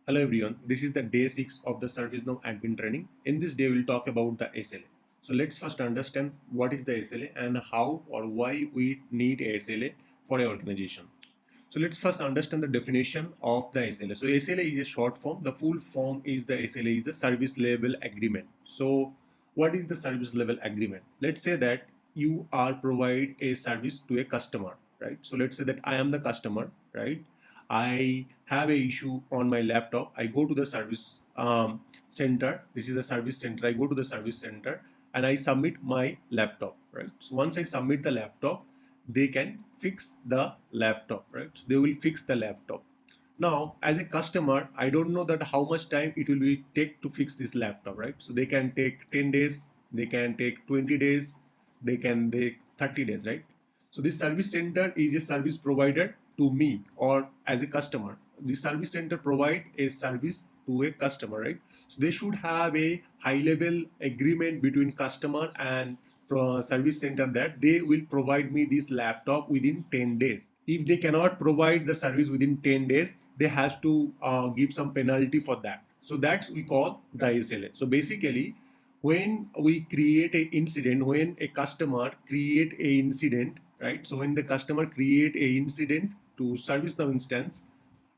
Hello everyone, this is the day 6 of the ServiceNow admin training. In this day, we'll talk about the SLA. So let's first understand what is the SLA and how or why we need a SLA for an organization. So let's first understand the definition of the SLA. So SLA is a short form. The full form is the SLA is the service level agreement. So what is the service level agreement? Let's say that you are provide a service to a customer, right? So let's say that I am the customer, right? I have a issue on my laptop. I go to the service center. This is the service center. I go to the service center and I submit my laptop, right? So once I submit the laptop, they can fix the laptop, right? So they will fix the laptop. Now, as a customer, I don't know that how much time it will be take to fix this laptop, right? So they can take 10 days, they can take 20 days, they can take 30 days, right? So this service center is a service provider to me or as a customer. The service center provide a service to a customer, right? So they should have a high level agreement between customer and service center that they will provide me this laptop within 10 days. If they cannot provide the service within 10 days, they has to give some penalty for that. So that's we call the SLA. So basically, when we create a incident, when a customer create a incident, right? So when the customer create a incident to ServiceNow instance,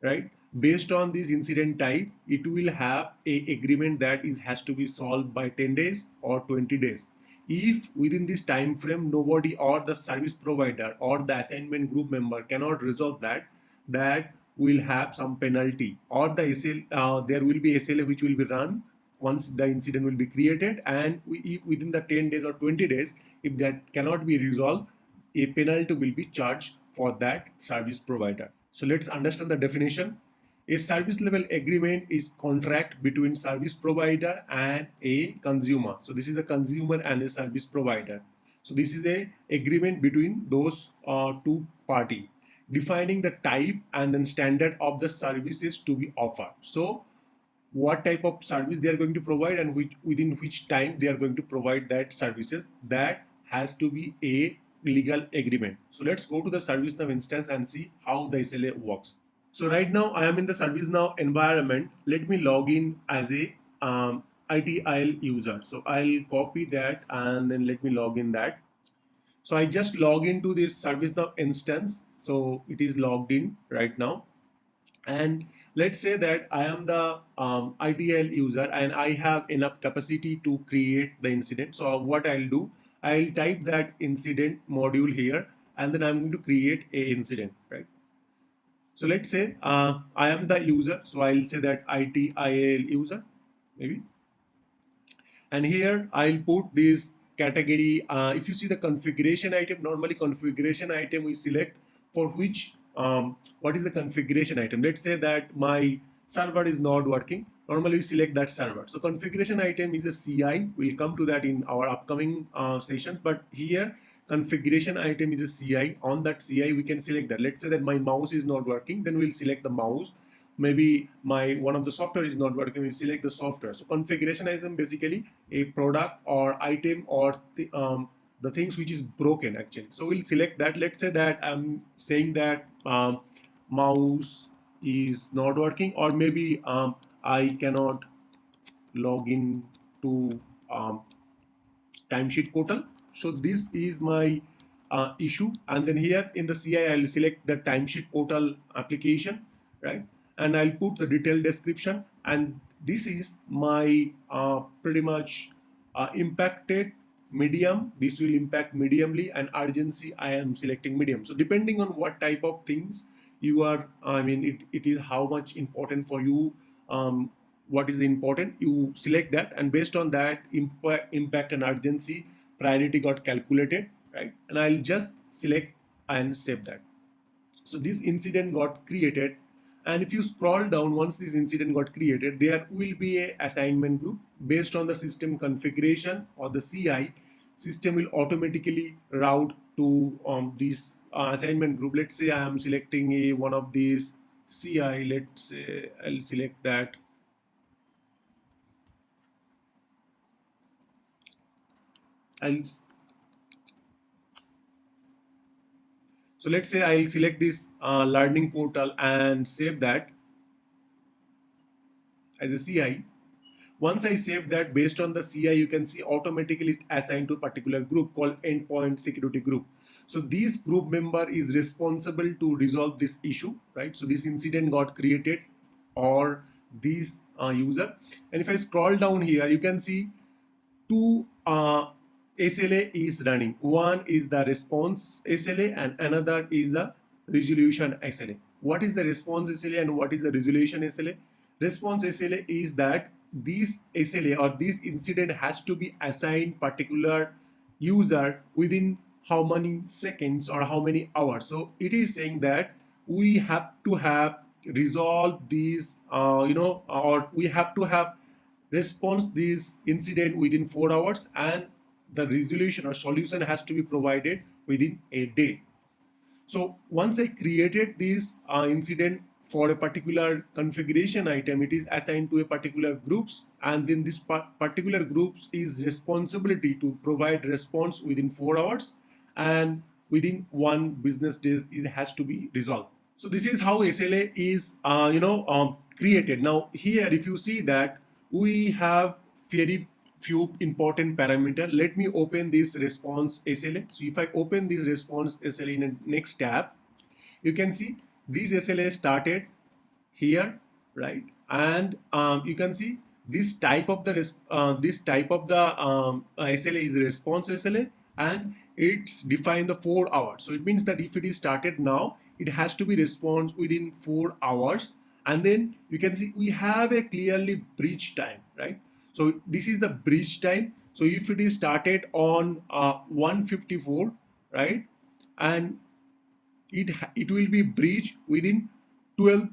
right? Based on this incident type, it will have a agreement that is has to be solved by 10 days or 20 days. If within this time frame nobody or the service provider or the assignment group member cannot resolve that, that will have some penalty or the there will be SLA which will be run once the incident will be created, and if within the 10 days or 20 days, if that cannot be resolved, a penalty will be charged for that service provider. So let's understand the definition. A service level agreement is contract between service provider and a consumer. So this is a consumer and a service provider. So this is a agreement between those two party, defining the type and then standard of the services to be offered. So what type of service they are going to provide and within which time they are going to provide that services, that has to be a legal agreement. So let's go to the ServiceNow instance and see how the SLA works. So right now I am in the ServiceNow environment. Let me log in as a ITIL user. So I'll copy that and then let me log in that. So I just log into this ServiceNow instance. So it is logged in right now. And let's say that I am the ITIL user and I have enough capacity to create the incident. So what I'll do, I'll type that incident module here and then I'm going to create a incident, right? So let's say I am the user. So I'll say that ITIL user maybe. And here I'll put this category. If you see the configuration item, normally configuration item we select for which what is the configuration item. Let's say that my server is not working. Normally we select that server. So configuration item is a CI. We'll come to that in our upcoming sessions. But here configuration item is a CI. On that CI we can select that. Let's say that my mouse is not working. Then we'll select the mouse. Maybe my one of the software is not working, we select the software. So configuration item basically a product or item or the things which is broken actually. So we'll select that. Let's say that I'm saying that mouse is not working, or maybe I cannot log in to timesheet portal. So this is my issue, and then here in the CI I'll select the timesheet portal application, right? And I'll put the detailed description, and this is my pretty much impacted medium. This will impact mediumly, and urgency I am selecting medium. So depending on what type of things you are, I mean it is how much important for you, what is the important, you select that, and based on that impact and urgency priority got calculated, right? And I'll just select and save that. So this incident got created, and if you scroll down, once this incident got created, there will be a assignment group. Based on the system configuration or the CI, system will automatically route to this assignment group. Let's say I am selecting a one of these CI. Let's say I'll select that. I'll So let's say I'll select this learning portal and save that. as a CI. Once I save that, based on the CI, you can see automatically assigned to a particular group called endpoint security group. So this group member is responsible to resolve this issue, right? So this incident got created or this user. And if I scroll down here, you can see two SLA is running. One is the response SLA and another is the resolution SLA. What is the response SLA and what is the resolution SLA? Response SLA is that this SLA or this incident has to be assigned particular user within how many seconds or how many hours. So it is saying that we have to have resolved these, or we have to have response this incident within 4 hours, and the resolution or solution has to be provided within a day. So once I created this incident for a particular configuration item, it is assigned to a particular groups, and then this particular groups is responsibility to provide response within 4 hours, and within 1 business day it has to be resolved. So this is how SLA is created. Now here, if you see that we have very few important parameter. Let me open this response SLA. So if I open this response SLA in the next tab, you can see this SLA started here, right? And you can see this type of the SLA is response SLA, and it's defined the 4 hours. So it means that if it is started now, it has to be response within 4 hours. And then you can see we have a clearly breach time, right? So this is the breach time. So if it is started on 154, right, and it will be breached within 12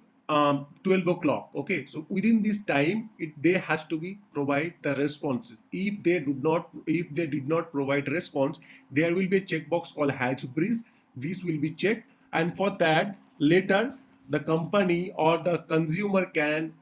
o'clock. Okay, so within this time they has to be provide the responses. If they did not provide response, there will be a checkbox called hatch breach. This will be checked, and for that later the company or the consumer can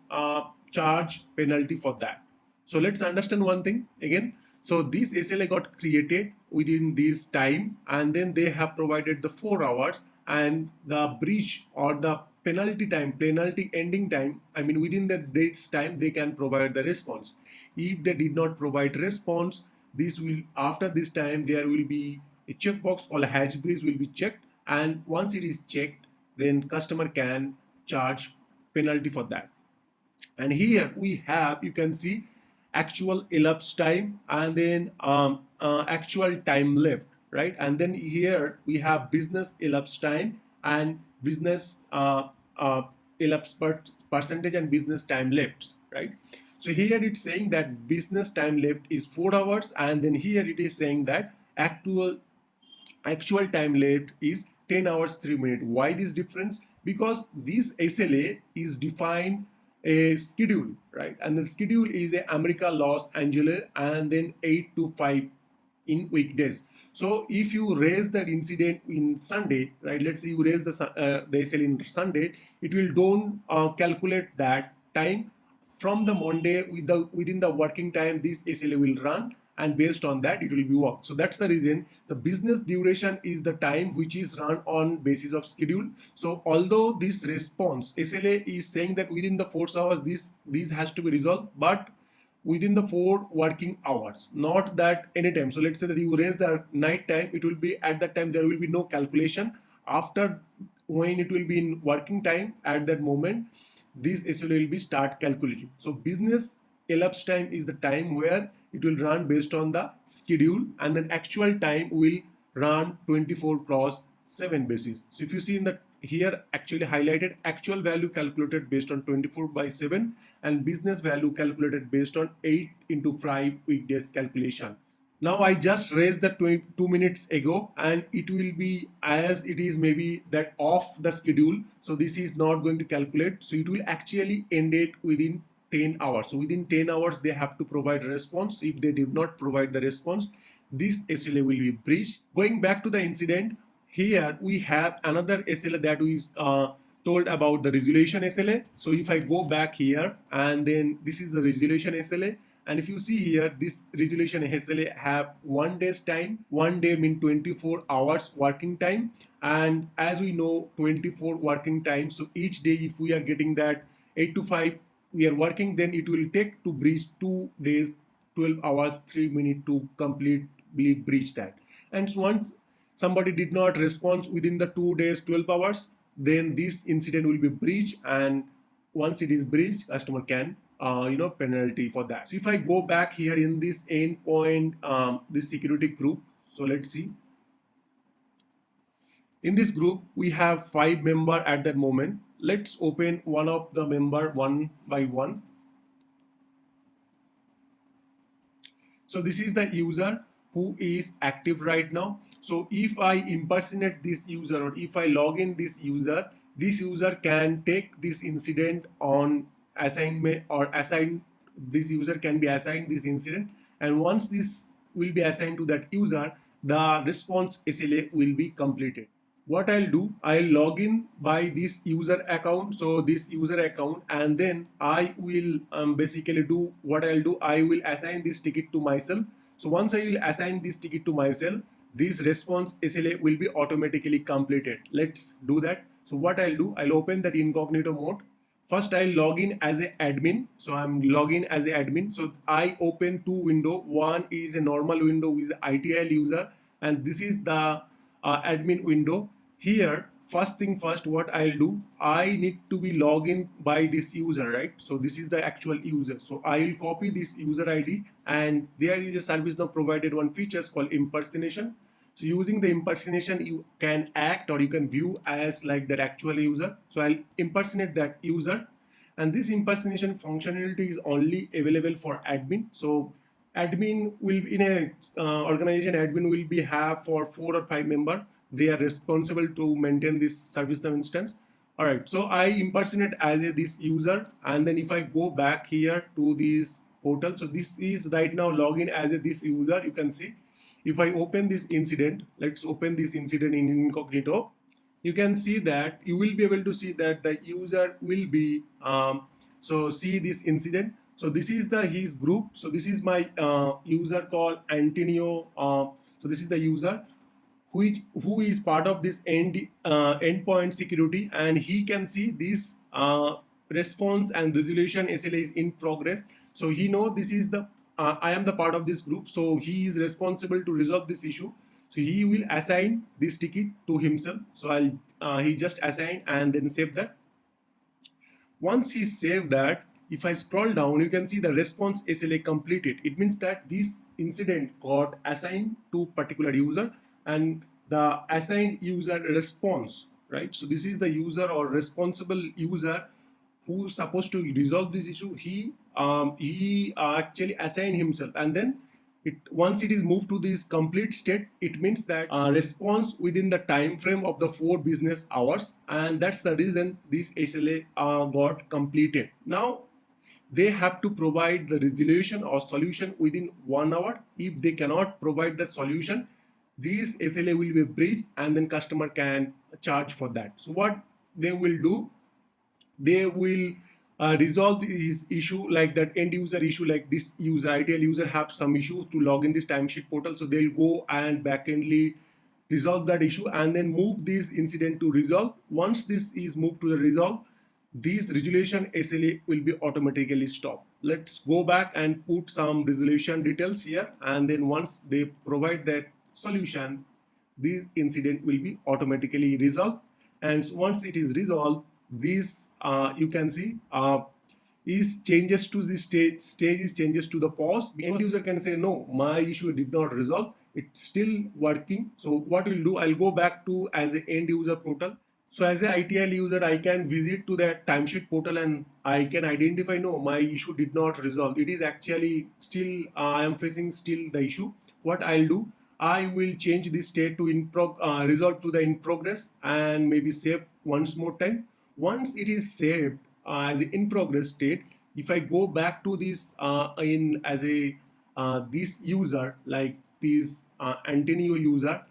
charge penalty for that. So let's understand one thing again. So this SLA got created within this time, and then they have provided the 4 hours, and the breach or the penalty ending time, I mean within the date's time, they can provide the response. If they did not provide response, this will, after this time, there will be a checkbox called hatch breach will be checked, and once it is checked, then customer can charge penalty for that. And here we have, you can see actual elapsed time, and then actual time left, right? And then here we have business elapsed time and business elapsed percentage and business time left, right? So here it's saying that business time left is 4 hours, and then here it is saying that actual time left is 10 hours 3 minutes. Why this difference? Because this SLA is defined a schedule, right? And the schedule is a America Los Angeles, and then 8 to 5 in weekdays. So if you raise the incident in Sunday, right? Let's say you raise the SLA in Sunday, it will don't calculate that time from the Monday within the working time. This SLA will run, and based on that it will be worked. So that's the reason the business duration is the time which is run on basis of schedule. So although this response SLA is saying that within the 4 hours this has to be resolved, but within the 4 working hours, not that anytime. So let's say that you raise the night time, it will be at that time there will be no calculation. After, when it will be in working time, at that moment this SLA will be start calculating. So business elapsed time is the time where it will run based on the schedule, and then actual time will run 24/7 basis. So if you see in the here actually highlighted actual value calculated based on 24/7, and business value calculated based on 8 into 5 weekdays calculation. Now I just raised the 2 minutes ago, and it will be as it is maybe that off the schedule. So this is not going to calculate. So it will actually end it within 10 hours. So within 10 hours, they have to provide a response. If they did not provide the response, this SLA will be breached. Going back to the incident, here we have another SLA that we told about, the resolution SLA. So if I go back here, and then this is the resolution SLA. And if you see here, this resolution SLA have 1 day's time. 1 day mean 24 hours working time. And as we know, 24 working time. So each day, if we are getting that 8 to 5 we are working, then it will take to breach 2 days, 12 hours, 3 minutes to completely breach that. And so once somebody did not respond within the 2 days, 12 hours, then this incident will be breached. And once it is breached, customer can penalty for that. So if I go back here in this endpoint, this security group, so let's see. In this group, we have 5 members at that moment. Let's open one of the member one by one. So this is the user who is active right now. So if I impersonate this user, or if I log in this user can take this incident on assignment, or this user can be assigned this incident. And once this will be assigned to that user, the response SLA will be completed. What I'll do, I'll log in by this user account. So this user account, and then I will basically do what I'll do. I will assign this ticket to myself. So once I will assign this ticket to myself, this response SLA will be automatically completed. Let's do that. So what I'll do, I'll open that incognito mode. First, I'll log in as an admin. So I'm logging as an admin. So I open two windows. One is a normal window with ITIL user, and this is the admin window. Here, first thing first, what I'll do, I need to be logged in by this user, right? So this is the actual user. So I'll copy this user ID, and there is a ServiceNow provided one feature called impersonation. So using the impersonation, you can act or you can view as like that actual user. So I'll impersonate that user, and this impersonation functionality is only available for admin. So admin will, in a organization, admin will be have for 4 or 5 members. They are responsible to maintain this ServiceNow instance. All right, so I impersonate as this user, and then if I go back here to this portal, so this is right now login as this user. You can see, if I open this incident, let's open this incident in incognito. You can see that you will be able to see that the user will be so see this incident. So this is the his group. So this is my user called Antonio. So this is the user who is part of this endpoint security, and he can see this response and resolution SLA is in progress. So he know this is the I am the part of this group, so he is responsible to resolve this issue. So he will assign this ticket to himself. So he just assign and then save that. Once he saved that, if I scroll down, you can see the response SLA completed. It means that this incident got assigned to particular user, and the assigned user response, right? So this is the user or responsible user who's supposed to resolve this issue. He actually assigned himself, and then once it is moved to this complete state, it means that response within the time frame of the 4 business hours, and that's the reason this SLA got completed. Now they have to provide the resolution or solution within 1 hour. If they cannot provide the solution, this SLA will be breached, and then customer can charge for that. So what they will do, they will resolve this issue, like that end user issue, like this user ITIL user have some issues to log in this timesheet portal. So they'll go and backendly resolve that issue, and then move this incident to resolve. Once this is moved to the resolve, this resolution SLA will be automatically stopped. Let's go back and put some resolution details here, and then once they provide that solution, this incident will be automatically resolved. And once it is resolved, this you can see is changes to the stage is changes to the pause. End user can say, no, my issue did not resolve, it's still working. So what we'll do, I'll go back to as an end user portal. So as a ITIL user, I can visit to that timesheet portal, and I can identify, no, my issue did not resolve, it is actually still I am facing still the issue. What I'll do, I will change this state to resolve to the in progress, and maybe save once more time. Once it is saved as an in progress state, if I go back to this in as a this user, like this Antonio user,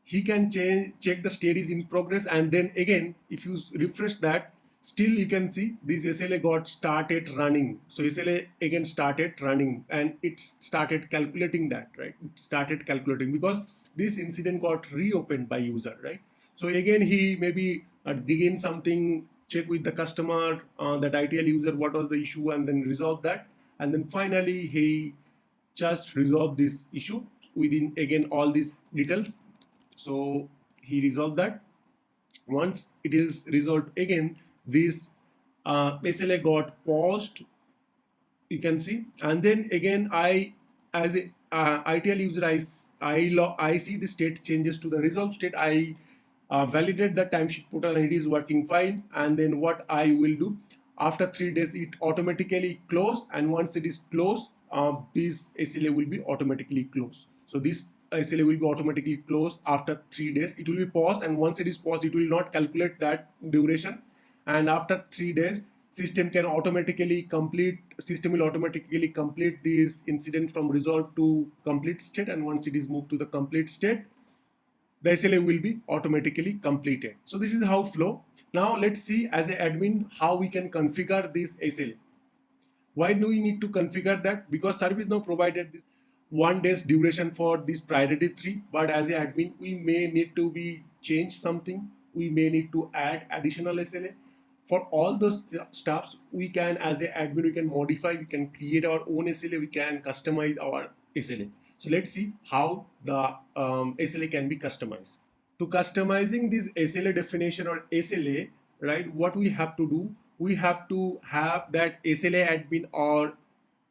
he can check the state is in progress, and then again if you refresh that, still you can see this SLA got started running. So SLA again started running, and it started calculating that, right? It started calculating because this incident got reopened by user, right? So again he maybe dig in something check with the customer, that ITL user, what was the issue, and then resolve that. And then finally, he just resolved this issue within again all these details. So he resolved that. Once it is resolved again, this SLA got paused, you can see, and then again I, as a ITL user, I see the state changes to the resolved state. I validate the timesheet portal and it is working fine. And then what I will do, after 3 days it automatically close, and once it is closed, this SLA will be automatically closed. So this SLA will be automatically closed after 3 days. It will be paused, and once it is paused, it will not calculate that duration. And after 3 days, system will automatically complete this incident from resolved to complete state. And once it is moved to the complete state, the SLA will be automatically completed. So this is how flow. Now let's see as an admin how we can configure this SLA. Why do we need to configure that? Because ServiceNow provided this 1 day's duration for this priority 3, but as an admin we may need to be change something. We may need to add additional SLA. For all those stuffs, we can, as an admin, we can modify, we can create our own SLA, we can customize our SLA. So let's see how the SLA can be customized. To customizing this SLA definition or SLA, right, what we have to do, we have to have that SLA admin or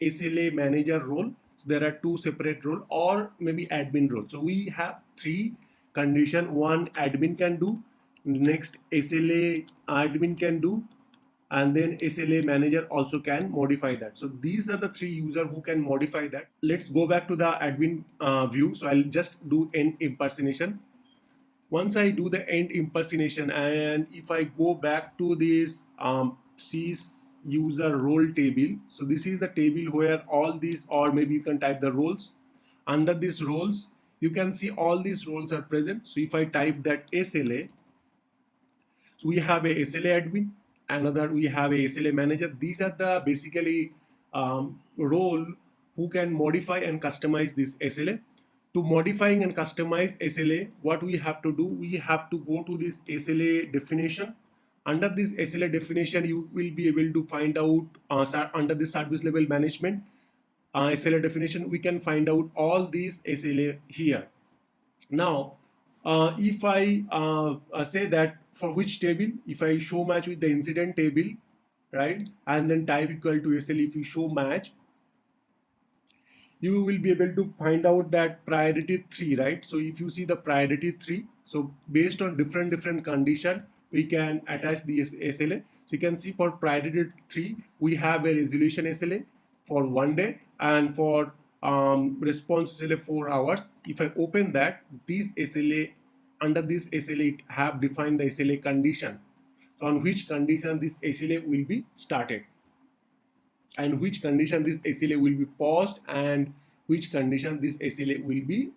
SLA manager role. So there are two separate roles, or maybe admin role. So we have three condition. One, admin can do. Next, SLA admin can do, and then SLA manager also can modify that. So these are the three users who can modify that. Let's go back to the admin view. So I'll just do end impersonation. Once I do the end impersonation, and if I go back to this sys user role table, so this is the table where all these, or maybe you can type the roles. Under these roles, you can see all these roles are present. So if I type that SLA, so we have a SLA admin, another we have a SLA manager. These are the basically role who can modify and customize this SLA. To modifying and customize SLA, what we have to do, we have to go to this SLA definition. Under this SLA definition, you will be able to find out under this service level management SLA definition, we can find out all these SLA here. Now, if I say that for which table, if I show match with the incident table, right, and then type equal to SLA, if you show match, you will be able to find out that priority 3, right? So if you see the priority 3, so based on different condition, we can attach the SLA. So you can see for priority 3, we have a resolution SLA for 1 day, and for response SLA 4 hours. If I open that, this SLA, under this SLA, it have defined the SLA condition. So on which condition this SLA will be started, and which condition this SLA will be paused, and which condition this SLA will be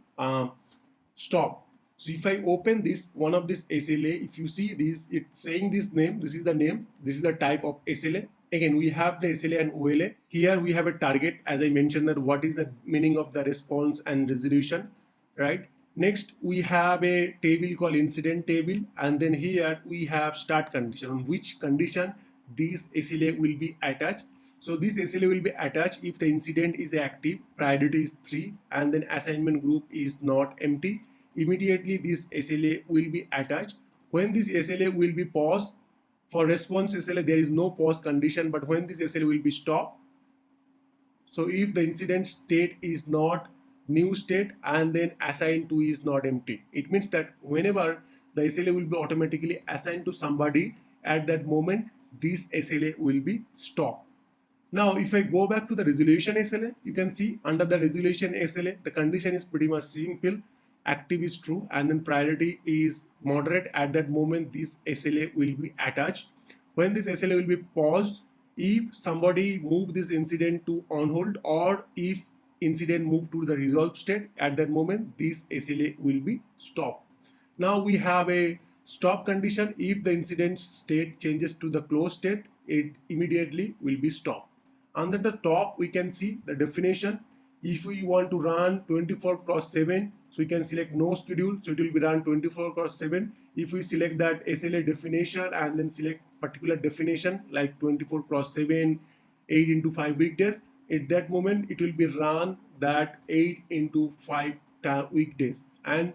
stopped. So if I open this, one of this SLA, if you see this, it's saying this name, this is the name, this is the type of SLA. Again, we have the SLA and OLA. Here we have a target, as I mentioned, that what is the meaning of the response and resolution, right? Next, we have a table called incident table, and then here we have start condition, on which condition this SLA will be attached. So this SLA will be attached if the incident is active, priority is 3, and then assignment group is not empty. Immediately this SLA will be attached. When this SLA will be paused, for response SLA there is no pause condition, but when this SLA will be stopped, so if the incident state is not new state and then assigned to is not empty, it means that whenever the SLA will be automatically assigned to somebody, at that moment this SLA will be stopped. Now if I go back to the resolution SLA, you can see under the resolution SLA the condition is pretty much simple. Active is true, and then priority is moderate. At that moment this SLA will be attached. When this SLA will be paused, if somebody move this incident to on hold, or if incident move to the resolve state, at that moment this SLA will be stopped. Now we have a stop condition. If the incident state changes to the close state, it immediately will be stopped. Under the top we can see the definition. If we want to run 24 cross 7, so we can select no schedule, so it will be run 24 cross 7. If we select that SLA definition and then select particular definition like 24 cross 7, 8 into 5 weekdays, at that moment it will be run that 8 into 5 weekdays. And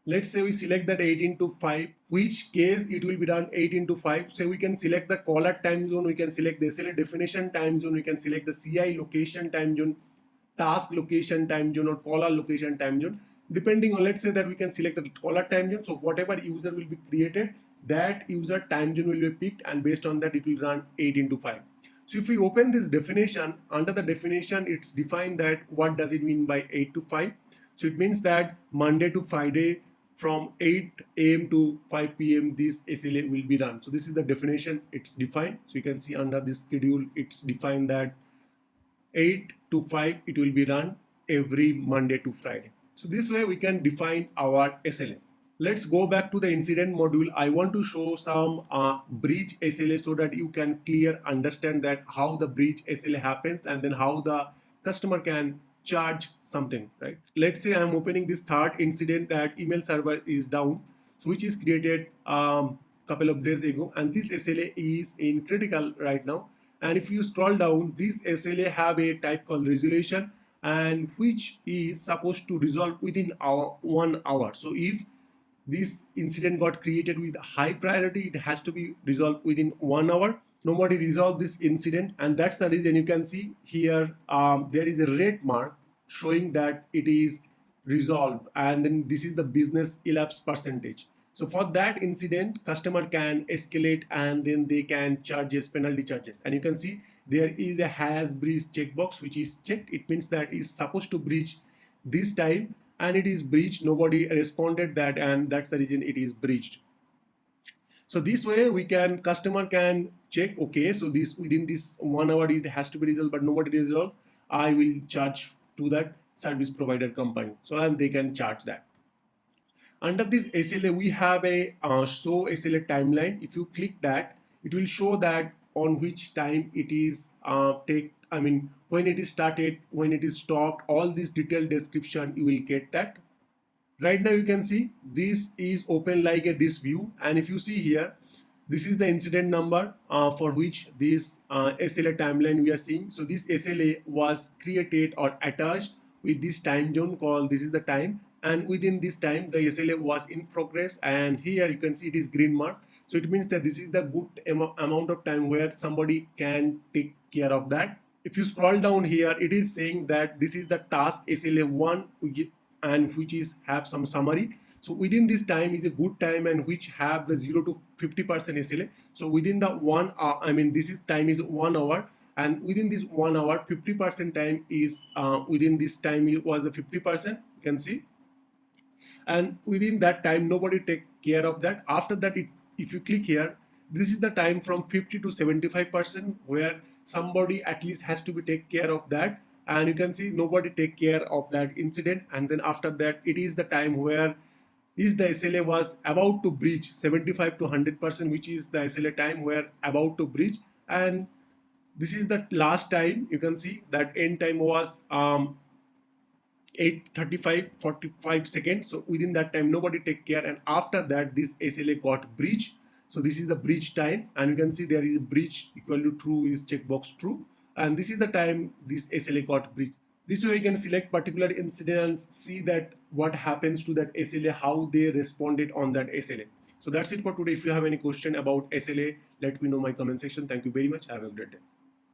let's say we select that 8 into 5, which case it will be done 8 into 5. So we can select the caller time zone, we can select the SLA definition time zone, we can select the CI location time zone, task location time zone, or caller location time zone. Depending on, let's say that we can select the caller time zone. So whatever user will be created, that user time zone will be picked, and based on that it will run 8 into 5. So if we open this definition, under the definition it's defined that what does it mean by 8 to 5. So it means that Monday to Friday from 8 a.m. to 5 p.m. this SLA will be run. So this is the definition, it's defined. So you can see under this schedule it's defined that 8 to 5 it will be run every Monday to Friday. So this way we can define our SLA. Let's go back to the incident module. I want to show some breach SLA so that you can clear understand that how the breach SLA happens and then how the customer can charge something, right? Let's say I'm opening this third incident that email server is down, which is created couple of days ago, and this SLA is in critical right now. And if you scroll down, this SLA have a type called resolution, and which is supposed to resolve within 1 hour. So if this incident got created with high priority, it has to be resolved within 1 hour. Nobody resolved this incident, and that's the reason you can see here there is a red mark showing that it is resolved, and then this is the business elapsed percentage. So for that incident, customer can escalate and then they can charges penalty charges, and you can see there is a has breached checkbox which is checked. It means that is supposed to breach this time and it is breached. Nobody responded that, and that's the reason it is breached. So this way we can, customer can check, okay, so this within this 1 hour it has to be resolved, but nobody resolved, I will charge to that service provider company. So and they can charge that. Under this SLA we have a show SLA timeline. If you click that, it will show that on which time it is when it is started, when it is stopped, all this detailed description you will get that. Right now you can see this is open like this view, and if you see here, this is the incident number for which this SLA timeline we are seeing. So this SLA was created or attached with this time zone called, this is the time, and within this time the SLA was in progress, and here you can see it is green mark. So it means that this is the good amount of time where somebody can take care of that. If you scroll down here, it is saying that this is the task SLA 1 and which is have some summary. So within this time is a good time and which have the 0 to 50% SLA. So within the 1 hour, this is time is 1 hour, and within this 1 hour 50% time is within this time it was the 50%, you can see, and within that time nobody take care of that. After that, if you click here, this is the time from 50 to 75% where somebody at least has to be take care of that, and you can see nobody take care of that incident. And then after that it is the time where is the SLA was about to breach 75 to 100%, which is the SLA time where about to breach, and this is the last time. You can see that end time was 8:35:45 seconds. So within that time nobody take care, and after that this SLA got breached. So this is the breach time, and you can see there is a breach equal to true is checkbox true, and this is the time this SLA got breached. This way you can select particular incident and see that what happens to that SLA, how they responded on that SLA. So that's it for today. If you have any question about SLA, let me know in my comment section. Thank you very much. Have a great day.